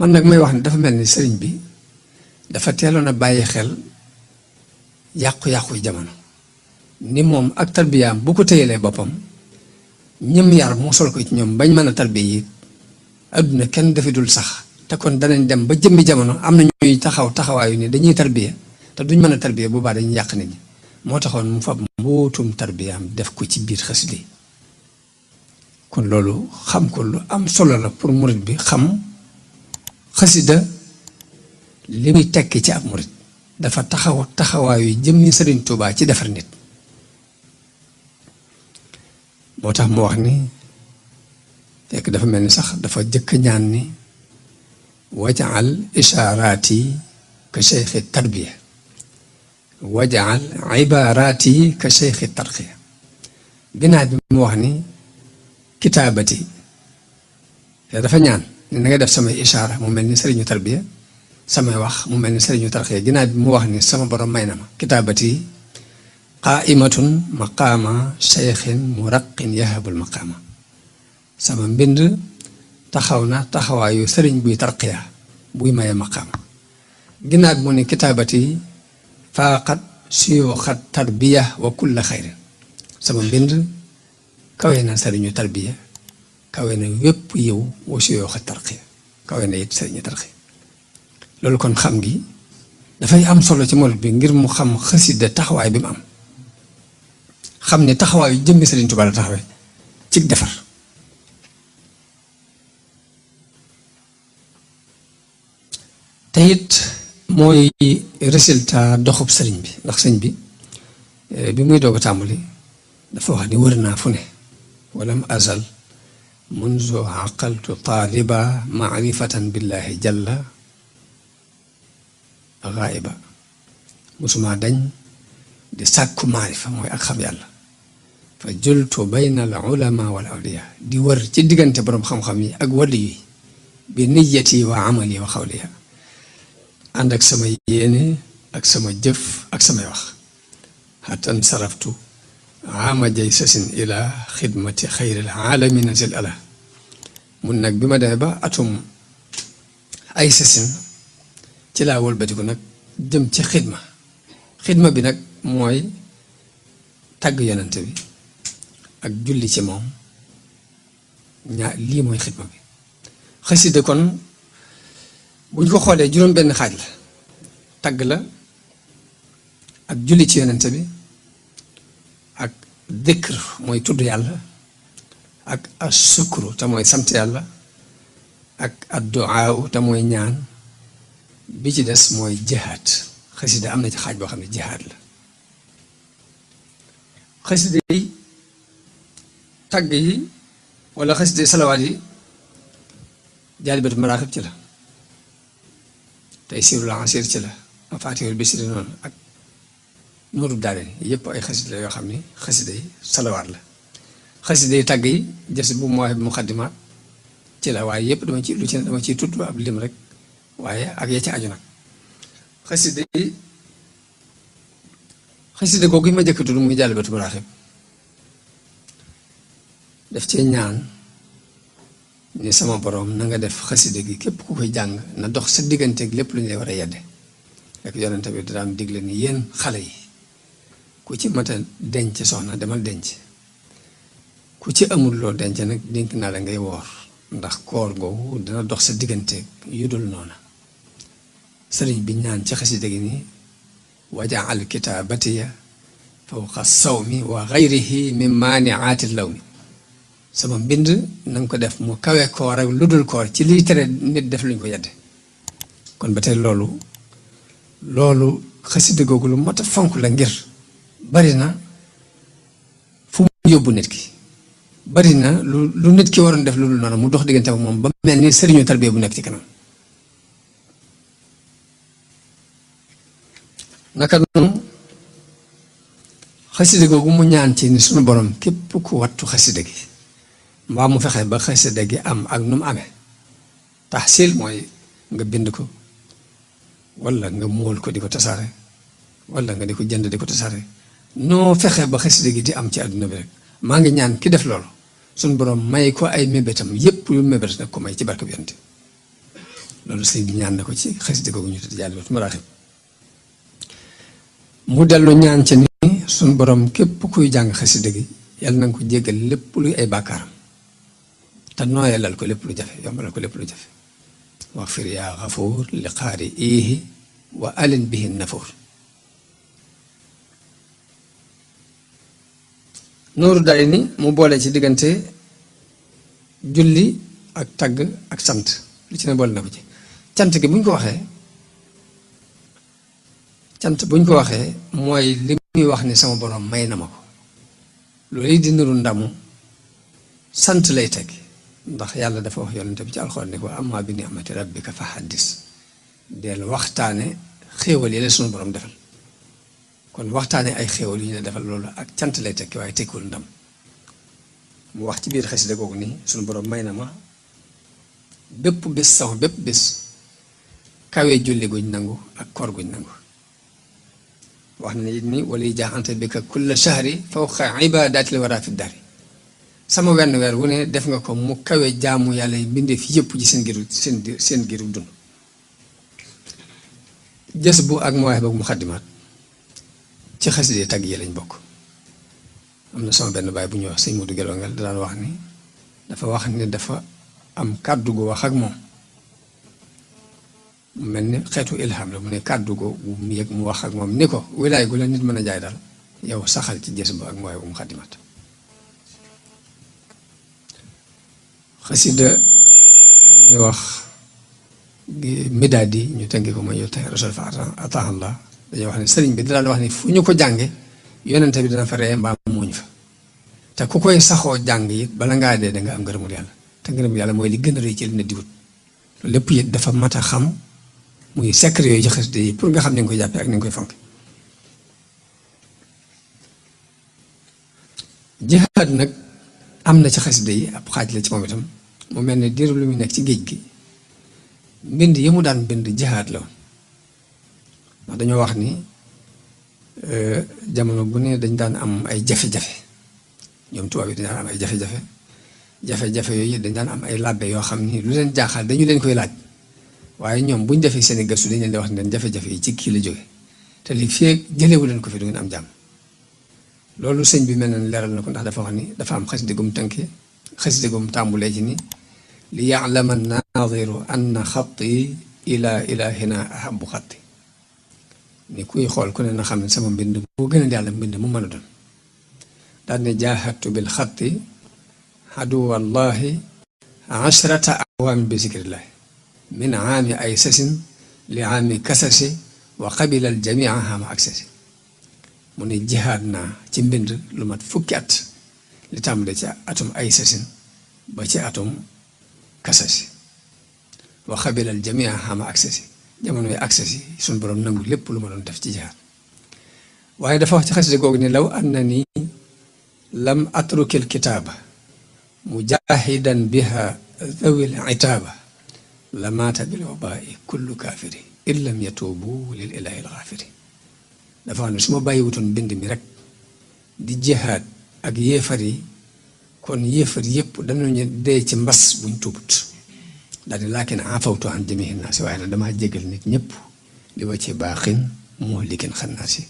man nag may wax ne dafa mel ni sëriñ bi dafa teeloon a bàyyi xel yàqu-yàqu jamono ni moom ak tarbiyaam bu ko téyelee boppam ñëm yar mu sol ko ci ñoom bañ mën a tarbiya yi adduna kenn dafa dul sax te kon danañ dem ba jëmmi jamono am na ñuy taxawaayu ni dañuy tarbiya te duñ mën a tarbiya bu baax dañuy yàq nit ñi moo taxoon mu fab mbootum tarbiyaam def ko ci biir xasida yi kon loolu xam ko lu am solo la pour murit bi xam xasida li muy tekki ci ab murit dafa taxawaayu jëmmi Sëriñ Tuubaa ci defar nit moo tax mu wax ni fekk dafa mel ni sax dafa jëkk ñaan ni wajaal ishaaraati ka cheikhi tarbiya wajaal ibaaraati ka cheikhi tarqiya binaa bi mu wax ni kitaabati te dafa ñaan ni na nga def samay ishaara mu mel ni sëriñu tarbiya samay wax mu mel ni sëriñu tarqiya ginnaaw bi mu wax ni sama borom may na ma kitaabati qaa'imatun maqaama cheikhin muraqin yahabul maqaama sama mbind taxaw na taxawaayu sëriñ buy tarqiya buy maye maqaama ginnaaw bi mu ne kitaabati faaqat suyuuxat tarbiya wa kulla xayrin sama mbind kawe na sëriñu tarbiya kawe na wépp yiw wa suyuuxat tarqiya kawe na it sëriñu tarqiya loolu kon xam gi dafay am solo ci murit bi ngir mu xam xasida taxawaay bi mu am xam ne taxawaayu jëmmi Sëriñ Tuubaa la taxawee ci defar te it mooy résultat doxub sëriñ bi ndax sëñ bi bi muy doog a tàmbali dafa wax ni wër naa fu ne walam azal munzu aqaltu taaliba maarifatan billahi jalla gaaiba musuma dañ di sàkku maarifa mooy ak xam yàlla fa jultu bayna al ulama wal awliya di wër ci diggante boroom xam-xam yi ak wàllu yi bi niyati wa amali wa xawliya ànd ak sama yéene ak sama jëf ak samay wax xatan saraftu ama jay sasin ila xidmati xayril alamina zil ala mun nag bi ma demee ba atum ay sasin ci laa wëlbatiku nag jëm ci xidma bi nag mooy tàgg yonent bi ak julli ci moom lii mooy xidma bi xasida kon buñ ko xoolee juróom benn xaaj la tàgg la ak julli ci yonent bi ak dikr mooy tudd yàlla ak asukru te mooy sant yàlla ak adduaa te mooy ñaan bi ci des mooy jihaad xasida am na ci xaaj boo xam ne jihaad la xasida yi tàgg yi wala xasida yi salawaat yi jaalibatu maraaxib ci la tey siirul ansir ci la mafaatihul bisri noonu ak nuuru daare yëpp ay xasida la yoo xam ni xasida yi salawaat la xasida yi tàgg yi jës bu mu waaye bu muxaddimaat ci la waaye yëpp dama ci lu ci ne dama ciy tudd ab lim rek waaye ak ya ci aju nag xasida googu yi ma jëkk tudd muy jaalibatu maraaxib daf cee ñaan ni sama borom na nga def xasida gi képp ku koy jàng na dox sa digganteeg lépp lu ñu lay war a yedde rek yonent bi daan digle ni yéen xale yi ku ci mat a denc soxna demal denc ku ci amul loo denc nag dénk naa la ngay woor ndax koor googu dina dox sa digganteeg yu dul noona sëriñ bi ñaan ci xasida gi ni wajaal kitaabatiya fawqa sawmi wa gayrihi min maaniaati lawmi sama mbind na nga ko def mu kawe koor ak lu dul koor ci liy tere nit def luñ ko yedde kon ba tey loolu xasida googu lu mot a fonk la ngir bari na fu mu yóbbu nit ki bari na lu nit ki waroon def lu dul noonu mu dox diggante ak moom ba mel ni sëriñu tarbiya bu nekk ci kanam naka noonu xasida googu mu ñaan ci ni sunu borom képp ku wattu xasida gi mbaa mu fexe ba xasida gi am ak nu mu amee taxsil mooy nga bind ko wala nga móol ko di ko tasaare wala nga di ko jënd di ko tasaare noo fexe ba xasida gi di am ci àdduna bi rek maa ngi ñaan ki def loolu suñ borom may ko ay mébétam yépp yu mébét nag ko may ci barke bi yonent loolu sëñ bi ñaan na ko ci xasida googu ñu tudd Jaalibatul Maraaxib mu dellu ñaan ci ni suñ borom képp kuy jàng xasida gi yàlla na nga ko jéggal lépp luy ay bàkkaaram te nooyalal ko lépp lu jafe yombalal ko lépp lu jafe wax fir yaa xafuur li xaari iihi wa alin bihi nafuur nooru day ni mu boole ci diggante julli ak tagg ak sant lu ci ne boole na ko ci cant gi buñ ko waxee cant buñ ko waxee mooy li muy wax ni sama borom may na ma ko loolu di niru ndamu sant lay teg ndax yàlla dafa wax yonente bi ci alxuraan ne ko amma bi ni'mati rabbika fa haddis del waxtaane xéewal yi la sunu borom defal kon waxtaane ay xéewal yu ñu la defal loolu ak cant lay tekki waaye tekkiwul ndam mu wax ci biir xasida googu nii sunu borom may na ma bépp bés sama bépp bés kawe julli guñ nangu ak koor guñ nangu wax na it ni wala jaaxante bi ka kulla shahri fawqa ibadaati li wara fi dari sama wenn weer wu ne def nga ko mu kawe jaamu yàlla yi mbindeef yëpp ci seen giru dund jës bu ak mawaay boog mu xaddimaat ci xasida tagg yi lañ bokk am na sama benn baay bu ñuy wax sëñ Modou Gelongal daan wax ni dafa am kàddu gu wax ak moom mu mel ni xeetu ilham la mu ne kàddu gu mu yëg mu wax ak moom ni ko wilaay gu la nit mën a jaay daal yow saxal ci jës bu ak mawaay boog mu xaddimaat xasida ñuy wax midaad yi ñu tënk ko mooy yow tey rasul fa ataahallah dañuy wax ne sëriñ bi daan wax ni fu ñu ko jànge yonente bi dana fa ree mbaa muuñ fa te ku koy saxoo jàng it bala ngaa dee da nga am ngërëmul yàlla te ngërëmul yàlla mooy li gën a rëy ci li na diwut loolu lépp it dafa mat a xam muy secret yooyu ci xasida yi pour nga xam ni nga koy jàppee ak ni nga koy fonk jihaad nag am na ci xasida yi ab xaaj la ci moom itam mu mel ne diiru lu muy nekk ci géej gi mbind yi mu daan bind jihaad la woon ndax dañoo wax ni jamono bu ne dañ daan am ay jafe-jafe ñoom tubaab yi dañ daan am ay jafe-jafe yooyu dañ daan am ay làbbe yoo xam ni lu leen jaaxal dañu leen koy laaj waaye ñoom buñ defee seen i gëstu dañ leen di wax ne leen jafe-jafe yi ci kii la jóge te li fii jëlewu leen ko fi du ngeen am jàmm loolu sëñ bi mel na leeral na ko ndax dafa wax ni dafa am xasida gum tënke xasida gum tàmbulee ci ni li ya'lama naadiru anna xatti ila ilahina ahabu xatti ni kuy xool ku ne na xam ne sama mbind moo gën a yàlla mbind mu mën a doon daal ne jaahadtu bil xatti aduwallahi ashrata awaami bi zikrillahi min aami ay sasin li aami kasasi wa qabila al jamia ama aksasi mu ne jihaad naa ci mbind lu mat fukki at li tàmbale ci atum ay sasin ba ci atum kasasi wa qabila al jamia ama aksasi jamono yi aksasi suñ borom nangu lépp lu ma doon def ci jihaad waaye dafa wax ci xasida googu ni law annani lam atrukil kitaaba mujahidan biha dhawil itaaba la maata bil wabai kullu kaafiri in lam yatuubu lil ilahi al xaafiri dafa wax ne su ma bàyyiwutoon bind mi rek di jihaad ak yéefar yi kon yéefar yëpp danañu dee ci mbas buñ tuubut daal di laakin afawtu an jamihi naasi waaye nag damaa jégal nit ñëpp li wa ci baaxin moo liggéen xam naa si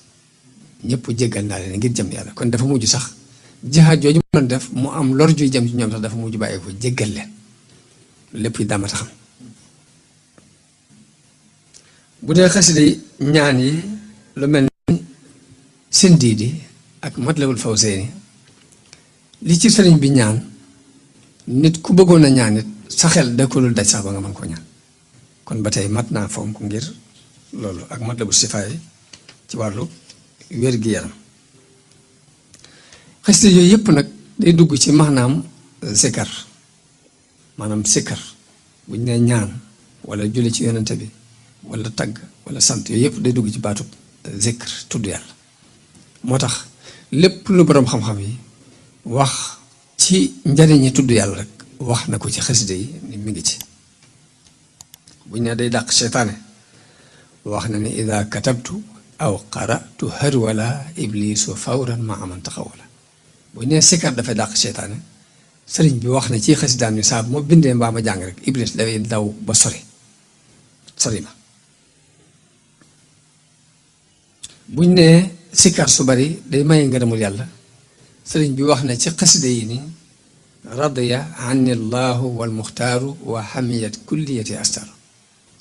ñëpp jégal naa leen ngir jëm yàlla kon dafa mujj sax jihaad jooju mu doon def mu am lor juy jëm ci ñoom sax dafa mujj bàyyi ko jégal leen lépp yi daamata xam bu dee xasida ñaan yi lu mel ni Sindiidi ak Matlabul Fawzayni li ci sëriñ bi ñaan nit ku bëggoon a ñaan it sa xel da ko dul daj sax ba nga mën koo ñaan kon ba tey mat naa fonk ngir loolu ak Matlabu Sifaay ci wàllu wér-gi-yaram xasida yooyu yëpp nag day dugg ci maanaam zikar maanaam sikkar buñ ne ñaan wala julli ci yonente bi wala tagg wala sant yooyu yëpp day dugg ci baatub zikr tudd yàlla moo tax lépp lu boroom xam-xam yi wax ci njariñi tudd yàlla rek wax na ko ci xasida yi ni mi ngi ci buñ ne day dàq seytaane wax na ni ida katabtu aw qaratu harwala iblisu fawran ma aman taxawala buñ ne sikkar dafay dàq seytaane sëriñ bi wax na ci xasidaam ni saa bu ma bindee mbaa ma jàng rek iblis dafay daw ba sori sori ma buñ nee sikkar su bari day maye ngërëmul yàlla sëriñ bi wax na ci xasida yi ni radiya anni llahu wal muxtaaru wa hamiyat kulliyati astar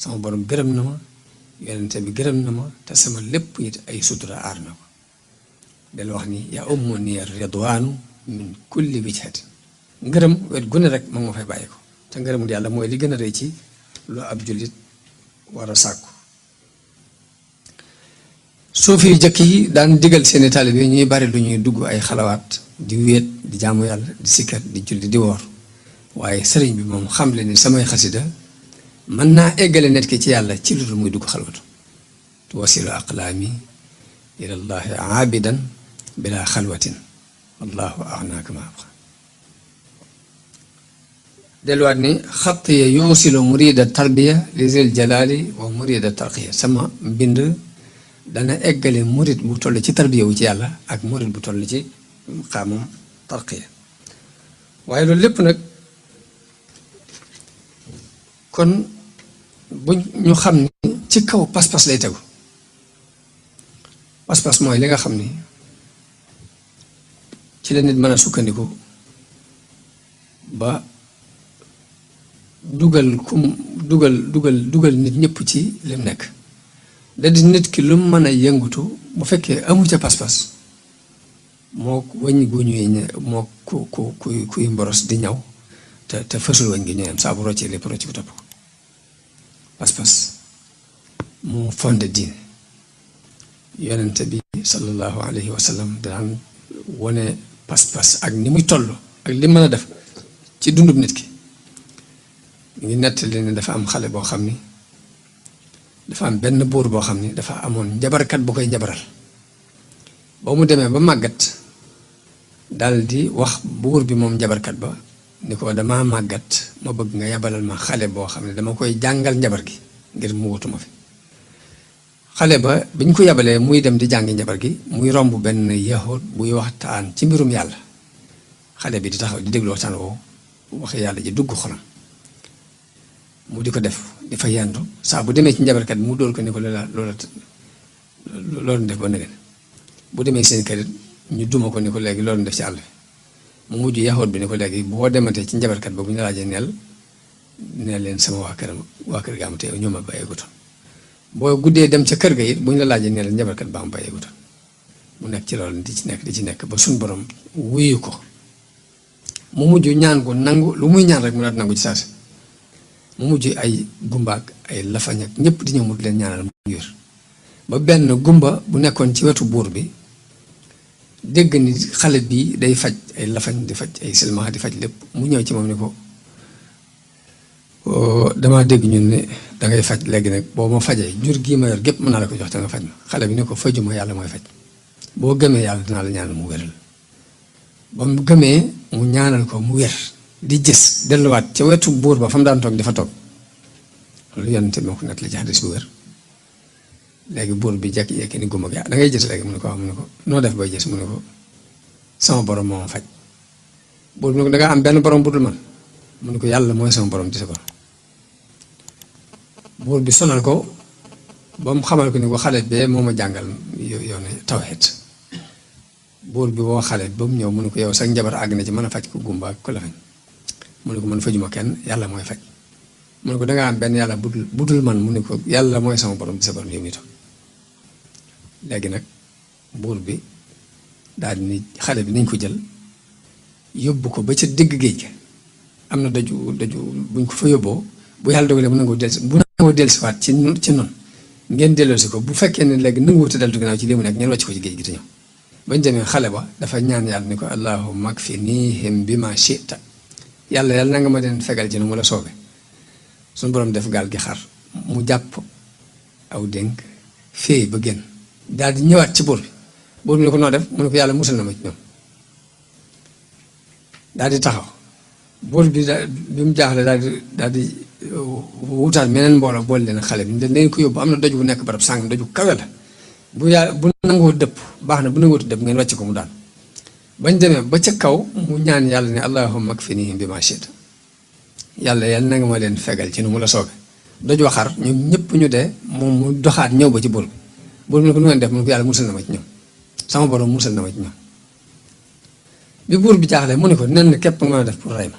sama borom gërëm na ma yonente bi gërëm na ma te sama lépp it ay sutura aar na ko del wax ni ya ummu ni ridwaanu min kulli wijhatin ngërëm wet gu ne rek ma nga fay bàyyi ko te ngërëmul yàlla mooy li gën a rëy ci lu ab jullit war a sàkku suufi yu jëkk yi daan digal seeni taalibe ñuy bari lu ñuy dugg ay xalawaat di wéet di jaamu yàlla di sikkar di julli di woor waaye sëriñ bi moom xam le ni samay xasida mën naa eggale nit ki ci yàlla ci lu dul muy dugg xalwatu tuwasilu aqlaami ilallahi aabidan bila xalwatin wallahu agnaaka ma abqa delluwaat ni xattiya yuusilu murida tarbiya li zil jalaali wa murida tarqiya sama mbind dana eggale murid bu toll ci tarbiya wu ci yàlla ak murid bu toll ci xaamam tarqiya waaye loolu lépp nag kon bu ñu xam ni ci kaw pas-pas lay tegu pas-pas mooy li nga xam ni ci la nit mën a sukkandiku ba dugal nit ñëpp ci lim nekk da di nit ki lu mu mën a yëngutu bu fekkee amu ca pas-pas moo wëñ gu ñuy moo kuy mboros di ñaw te fësul wëñ gi ñooyam saa bu roccee lépp rocc bu topp ko pas-pas moo fonde diine yonente bi sallallahu alayhi wa sallam daan wone pas-pas ak ni muy toll ak li mën a def ci dundub nit ki ngi nettali ne dafa am xale boo xam ni dafa am benn buur boo xam ni dafa amoon njabarkat bu koy njabaral ba mu demee ba màggat dal di wax buur bi moom njabarkat ba ni ko dama màggat ma bëgg nga yabalal ma xale boo xam ne dama koy jàngal njabar gi ngir mu wutuma fi xale ba biñ ko yabalee muy dem di jàngi njabar gi muy romb benn yahud buy waxtaan ci mbirum yàlla xale bi di taxaw di déglu waxtaan woowu wax yàlla ji dugg xolam mu di ko def di fa yandu saa bu demee ci njabarkat bi mu dóor ko ni ko loolu def ba nëgën bu demee seen kër ñu duma ko ni ko léegi loolu def ci àll bi mu mujj yaxoot bi ni ko léegi boo dematee ci njabarkat ba bu ñu la laajee neel leen sama waa kër ga am te ñoo ma bàyyeegutoon boo guddee dem ca kër ga it bu ñu la laajee neel njabarkat ba am bàyyeegutoon mu nekk ci loolu di ci nekk ba suñ borom wuyu ko mu mujj ñaan ko nangu lu muy ñaan rek mu daal nangu ci saasi mu mujj ay gumbaak ay lafañ ak ñëpp di ñëw mu leen ñaanal mu wér ba benn gumba bu nekkoon ci wetu buur bi dégg ni xale bi day faj ay lafañ di faj ay silmaxa di faj lépp mu ñëw ci moom ni ko damaa dégg ñun ne dangay faj léegi nag boo ma fajee jur gii ma yor gépp mën naa la ko jox te nga faj ma xale bi ni ko fajuma yàlla mooy faj boo gëmee yàlla dinaa la ñaanal mu wéral ba mu gëmee mu ñaanal ko mu wér di gis delluwaat ca wetu buur ba fa mu daan toog dafa toog loolu yonente moo ko nekk la ci xadis bu wér léegi buur bi jekki-jekki ni gumba gi da ngay gis léegi mu ne ko mu ne ko noo def bay gis mu ne ko sama borom moo ma faj buur bi ne ko da nga am benn borom bu dul man mu ne ko yàlla mooy sama borom di sa borom buur bi sonal ko ba mu xamal ko ni ko xale bee moo ma jàngal yoonu tawhid buur bi woo xale ba mu ñëw mu ne ko yow sax njabar àgg na ci mën a faj ko gumba ak ko la fañ mu ne ko man fajuma kenn yàlla mooy faj mu ne ko dangaa am benn yàlla budul man mu ne ko yàlla mooy sama borom di sa borom yow mi tam léegi nag buur bi daal di ni xale bi nañ ko jël yóbbu ko ba ca digg géej ga am na daju buñ ko fa yóbboo bu yàlla dogalee mu nangoo dellusiwaat ci noonu ngeen delloosi ko bu fekkee ne léegi nanguwuta deltu ginnaaw ci li mu nekk ngeen wàcc ko ci géej gi te ñëw bañ demee xale ba dafa ñaan yàlla ni ko allahumma kfinihim bima shi'ta yàlla na nga ma leen fegal ci nu mu la soobee suñu borom def gaal gi xar mu jàpp aw dénk féey ba génn daal di ñëwaat ci buur bi ne ko noo def mu ne ko yàlla musal na ma ci ñoom daal di taxaw buur bi bi mu jaaxle daal di wutaat meneen mbooloo boole leen xale bi dañ ko yóbbu am na doj bu nekk barab sàng doj bu kawe la bu nangoo dëpp baax na bu nangoo dëpp ngeen wàcc ko mu daan bañ demee ba ca kaw mu ñaan yàlla ne allahumma kfinihim bima shi'ta yàlla na nga ma leen fegal ci nu mu la soobee doj waxar ñoom ñëpp ñu dee moom mu doxaat ñëw ba ci buur bi ne ko nu ngeen def mu ne ko yàlla musal na ma ci ñoom sama borom musal na ma ci ñoom bi buur bi jaaxle mu ne ko nen képp nga mën a def pour rey ma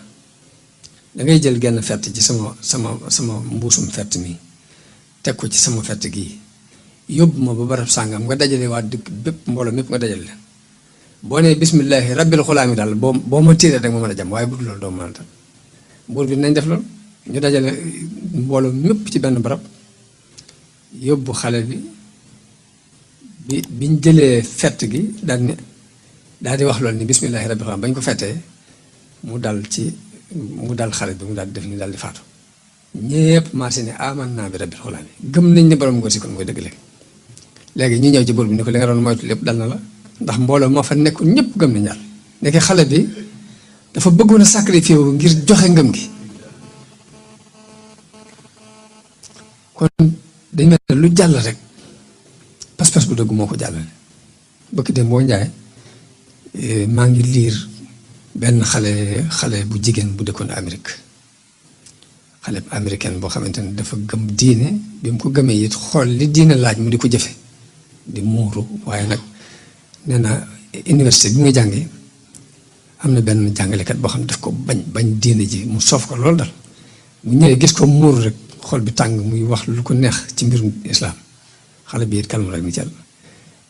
da ngay jël genn fett ci sama mbuusum fett mi teg ko ci sama fett gii yóbbu ma ba barab sàngam nga dajale waa dëkk bépp mbooloo mépp nga dajale leen boo nee bismillaahi rabbil xulaami daal boo ma tiiree rek ma mën a jam waaye bu dul loolu doo mën a tam buur bi nañ def loolu ñu dajale mbooloo mépp ci benn barab yóbbu xale biñ jëlee fett gi daal di wax loolu ni bismillaahi rabbil xulaami bañ ko fettee mu dal xale bi mu daal di def ni daal di faatu ñépp marché ne aman naa bi rabbil xulaami gëm nañ ne borom ngóor si kon mooy dëgg léegi ñu ñëw ci buur bi ni ko li nga doon moytu lépp dal na la ndax mbooloo moo fa nekkul ñëpp gëm nañ yàlla nekk xale bi dafa bëggoon a sacrifié wu ngir joxe ngëm gi kon dañ mel ne lu jàll rek pas-pas bu dëgg moo ko jàllale bëkk dem boo njaay maa ngi liir benn xale bu jigéen bu dëkkoon Amérique xale bu américaine boo xamante ne dafa gëm diine bi mu ko gëmee it xool li diine laaj mu di ko jëfe di muuru waaye nag nee na université bi muy jàngee am na benn jàngalekat boo xam ne daf ko bañ diine ji mu soof ko loolu dal mu ñëwee gis ko muuru rek xol bi tàng muy wax lu ko neex ci mbirum islaam xale bi it kalm rek ni jàll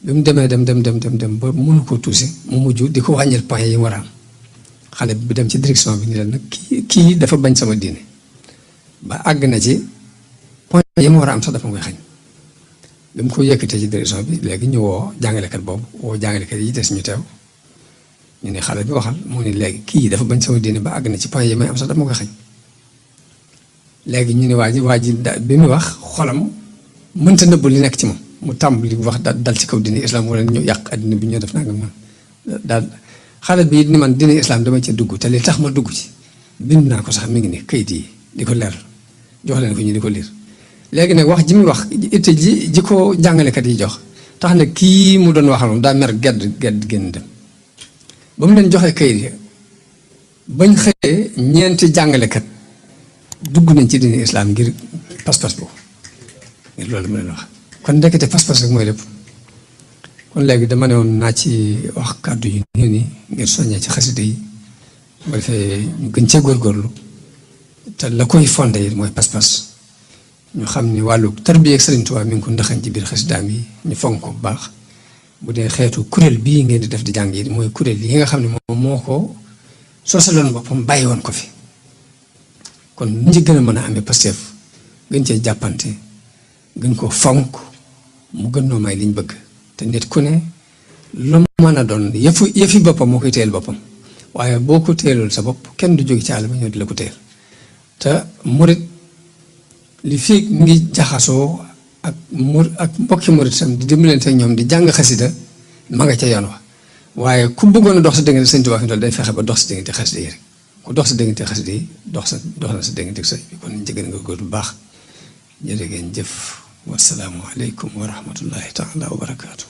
bi mu demee dem ba mënu koo tuusi mu mujj di ko wàññil point yi war a am xale bi dem ci direction bi ni leen nag kii dafa bañ sama diine ba àgg na ci point yi mu war a am sax dafa koy xañ bi mu ko yëkkatee ci direction bi léegi ñu woo jàngalekat boobu woo jàngalekat yi des ñu teew ñu ne xale bi waxal mu ne léegi kii dafa bañ sama diine ba àgg na ci point yi may am sax dafa koy xañ léegi ñu ne waa ji bi mu wax xolam mënta nëbb li nekk ci moom mu tàmbali wax dal ci kaw diine islam wala ñu yàq addina bi ñoo def nangam man daal xale bi ni man diine islam dama ci dugg te li tax ma dugg ci bind naa ko sax mi ngi ni kayit yi di ko leer jox leen ko ñu di ko liir léegi nag wax ji muy wax itte ji ko jàngalekat yi jox tax na kii mu doon waxal moom daa mer gedd génn dem ba mu leen joxee kayit yi bañ xëyee ñeenti jàngalekat dugg nañ ci diine islam ngir pas-pas boobu ngir loolu mu leen wax kon ndekete pas-pas rek mooy lépp kon léegi dama ne woon naa ci wax kàddu yi nii ngir soññee ci xasida yi ba defee ñu gën cee góorgóorlu te la koy fondé yi mooy pas-pas ñu xam ni wàllu tarbiya ak Sëriñ Tuubaa mi ngi ko ndaxañ ci biir xasidaam yi ñu fonk ko bu baax bu dee xeetu kuréel bii ngeen di def di jàng yi mooy kuréel yi nga xam ne moom moo ko sosaloon boppam bàyyi woon ko fi kon ñu ci gën a mën a amee Pastef gën cee jàppante gën ko fonk mu gën noo may liñ bëgg te nit ku ne lu mën a doon yëfi boppam moo koy teel boppam waaye boo ko teelul sa bopp kenn du jóge ci àll ba ñëw di la ko teel te murit li fii ngi jaxasoo ak mbokki murit sam di dimbalante ak ñoom di jàng xasida ma nga ca yoon wa waaye ku bëggoon a dox sa diggante Sëñ Tuubaa fi day fexe ba dox sa diggante xasida yi rek ku dox sa diggante xasida yi dox na sa diggante sëñ bi kon ñu ci gën nga góor bu baax jërë ngeen jëf wasalaamu aleykum wa rahmatullahi taala wa barakaatu